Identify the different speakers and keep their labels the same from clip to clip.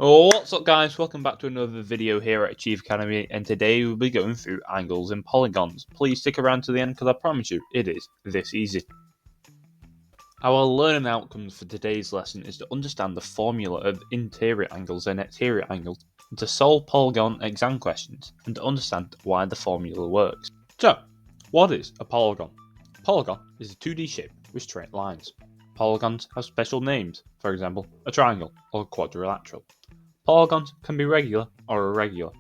Speaker 1: What's up guys, welcome back to another video here at Achieve Academy, and today we'll be going through angles and polygons. Please stick around to the end because I promise you, it is this easy. Our learning outcomes for today's lesson is to understand the formula of interior angles and exterior angles, and to solve polygon exam questions, and to understand why the formula works. So, what is a polygon? A polygon is a 2D shape with straight lines. Polygons have special names, for example, a triangle or a quadrilateral. Polygons can be regular or irregular.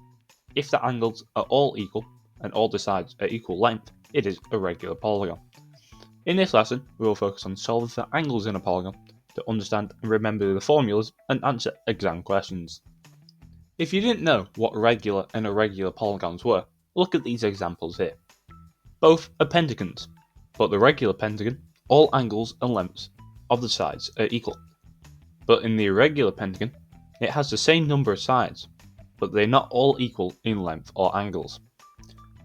Speaker 1: If the angles are all equal and all the sides are equal length, it is a regular polygon. In this lesson, we will focus on solving for angles in a polygon to understand and remember the formulas and answer exam questions. If you didn't know what regular and irregular polygons were, look at these examples here. Both are pentagons, but the regular pentagon, all angles and lengths of the sides are equal. But in the irregular pentagon, it has the same number of sides, but they're not all equal in length or angles.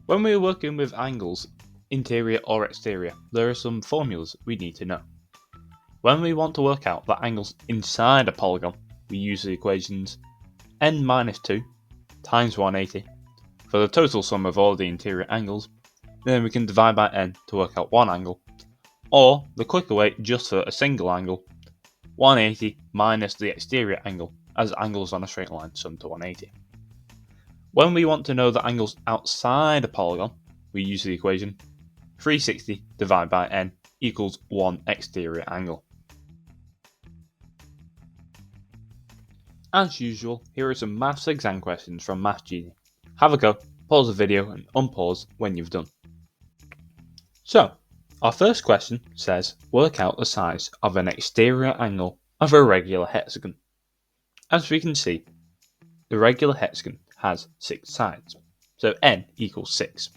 Speaker 1: When we're working with angles, interior or exterior, there are some formulas we need to know. When we want to work out the angles inside a polygon, we use the equations n minus 2 times 180 for the total sum of all the interior angles. Then we can divide by n to work out one angle, or the quicker way just for a single angle, 180 minus the exterior angle, as angles on a straight line sum to 180. When we want to know the angles outside a polygon, we use the equation 360 divided by n equals one exterior angle. As usual, here are some maths exam questions from Math Genie. Have a go, pause the video and unpause when you've done. So, our first question says, work out the size of an exterior angle of a regular hexagon. As we can see, the regular hexagon has 6 sides, so n equals 6.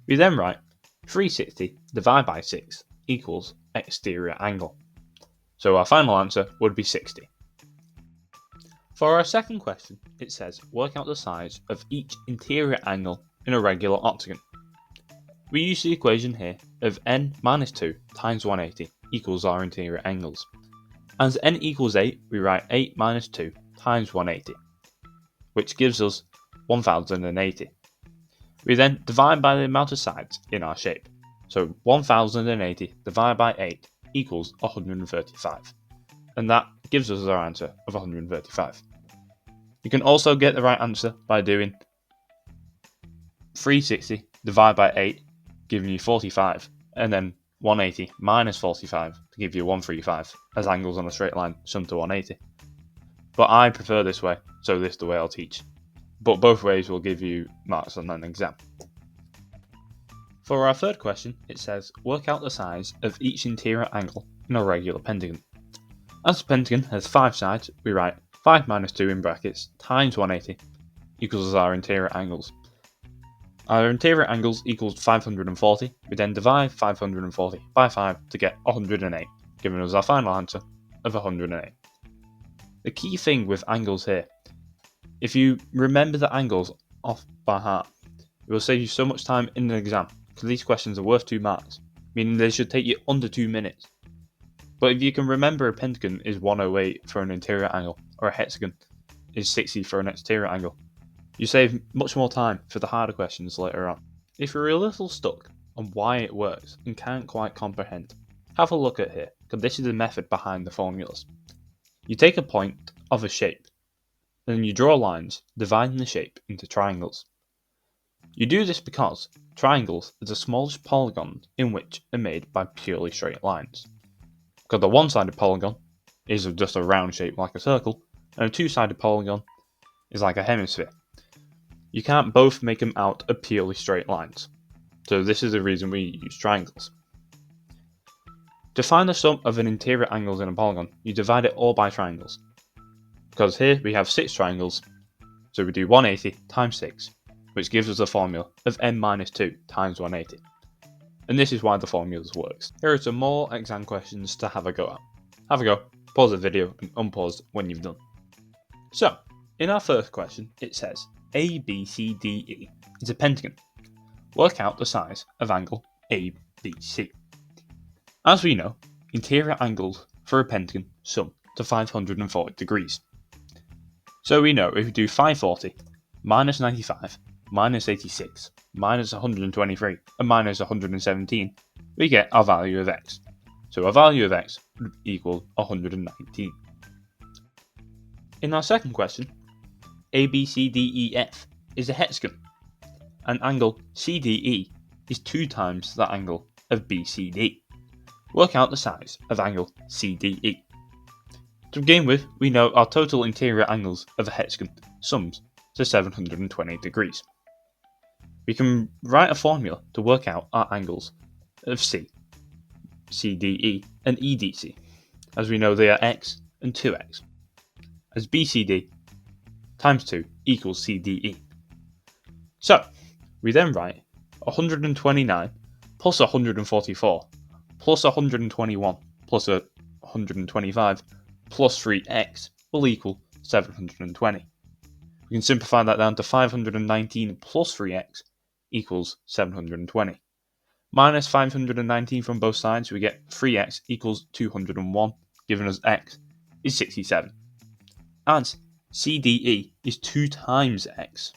Speaker 1: We then write 360 divided by 6 equals exterior angle. So our final answer would be 60. For our second question, it says, work out the size of each interior angle in a regular octagon. We use the equation here of n minus 2 times 180 equals our interior angles. As n equals 8, we write 8 minus 2 times 180, which gives us 1080. We then divide by the amount of sides in our shape. So 1080 divided by 8 equals 135. And that gives us our answer of 135. You can also get the right answer by doing 360 divided by 8, giving you 45, and then 180 minus 45 to give you 135, as angles on a straight line sum to 180. But I prefer this way, so this is the way I'll teach. But both ways will give you marks on an exam. For our third question, it says, work out the size of each interior angle in a regular pentagon. As the pentagon has 5 sides, we write 5 minus 2 in brackets times 180 equals our interior angles. Our interior angles equals 540, we then divide 540 by 5 to get 108, giving us our final answer of 108. The key thing with angles here, if you remember the angles off by heart, it will save you so much time in the exam, because these questions are worth 2 marks, meaning they should take you under 2 minutes. But if you can remember a pentagon is 108 for an interior angle, or a hexagon is 60 for an exterior angle, you save much more time for the harder questions later on. If you're a little stuck on why it works and can't quite comprehend, have a look at here, because this is the method behind the formulas. You take a point of a shape, and then you draw lines dividing the shape into triangles. You do this because triangles are the smallest polygons in which are made by purely straight lines. Because the one-sided polygon is just a round shape like a circle, and a two-sided polygon is like a hemisphere. You can't both make them out of purely straight lines. So this is the reason we use triangles. To find the sum of an interior angles in a polygon, you divide it all by triangles. Because here we have 6 triangles, so we do 180 times 6, which gives us a formula of n minus 2 times 180. And this is why the formulas works. Here are some more exam questions to have a go at. Have a go, pause the video and unpause when you've done. So, in our first question, it says, ABCDE is a pentagon. Work out the size of angle ABC. As we know, interior angles for a pentagon sum to 540 degrees. So we know if we do 540, minus 95, minus 86, minus 123, and minus 117, we get our value of x. So our value of x would equal 119. In our second question, ABCDEF is a hexagon, and angle CDE is 2 times the angle of BCD. Work out the size of angle CDE. To begin with, we know our total interior angles of a hexagon sums to 720 degrees. We can write a formula to work out our angles of C, CDE, and EDC, as we know they are x and 2x, as BCD times 2 equals CDE. So, we then write 129 plus 144 plus 121 plus 125 plus 3x will equal 720. We can simplify that down to 519 plus 3x equals 720. Minus 519 from both sides, we get 3x equals 201, giving us x is 67. As CDE is 2 times x,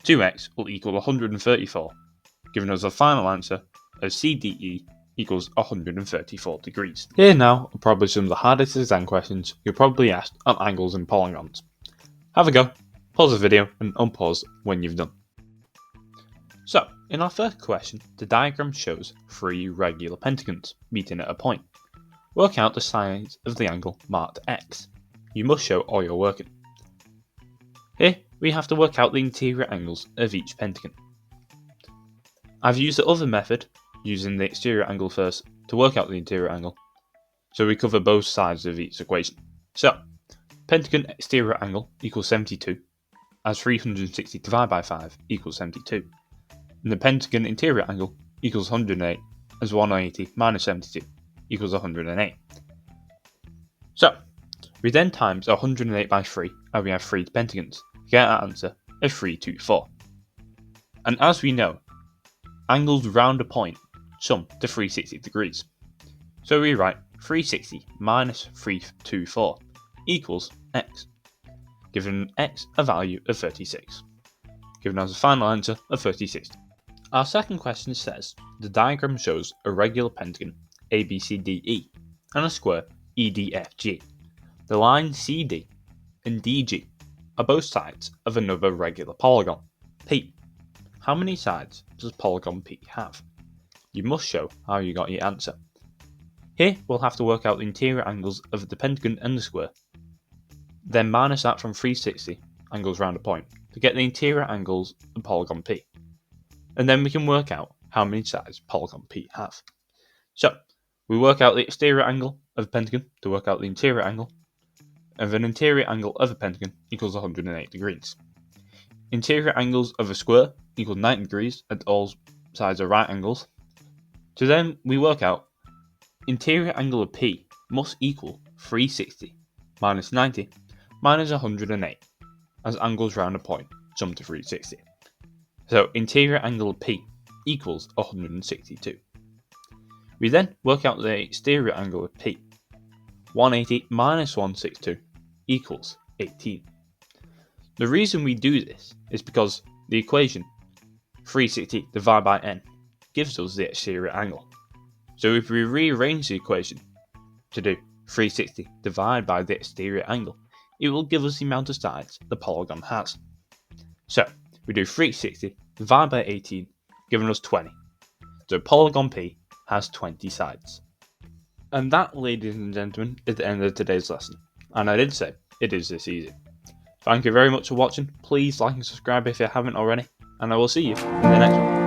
Speaker 1: 2x will equal 134, giving us a final answer of CDE equals 134 degrees. Here now are probably some of the hardest exam questions you're probably asked on angles and polygons. Have a go, pause the video and unpause when you've done. So, in our first question, the diagram shows 3 regular pentagons meeting at a point. Work out the size of the angle marked x. You must show all your working. Here, we have to work out the interior angles of each pentagon. I've used the other method, using the exterior angle first, to work out the interior angle, so we cover both sides of each equation. So, pentagon exterior angle equals 72, as 360 divided by 5 equals 72. And the pentagon interior angle equals 108, as 180 minus 72 equals 108. So, we then times 108 by 3, and we have 3 pentagons, to get our answer of 324. And as we know, angles round a point sum to 360 degrees. So we write 360 minus 324 equals x, giving x a value of 36, giving us a final answer of 36. Our second question says, the diagram shows a regular pentagon ABCDE and a square EDFG. The line CD and DG are both sides of another regular polygon, P. How many sides does polygon P have? You must show how you got your answer. Here we'll have to work out the interior angles of the pentagon and the square, then minus that from 360 angles round a point to get the interior angles of polygon P. And then we can work out how many sides polygon P have. So, we work out the exterior angle of a pentagon to work out the interior angle, and an interior angle of a pentagon equals 108 degrees. Interior angles of a square equal 90 degrees and all sides are right angles. So then we work out interior angle of P must equal 360 minus 90 minus 108, as angles round a point sum to 360. So interior angle of P equals 162. We then work out the exterior angle of P. 180 minus 162 equals 18. The reason we do this is because the equation 360 divided by n gives us the exterior angle. So if we rearrange the equation to do 360 divided by the exterior angle, it will give us the amount of sides the polygon has. So we do 360 divided by 18, giving us 20. So polygon P has 20 sides. And that, ladies and gentlemen, is the end of today's lesson. And I did say, it is this easy. Thank you very much for watching. Please like and subscribe if you haven't already, and I will see you in the next one.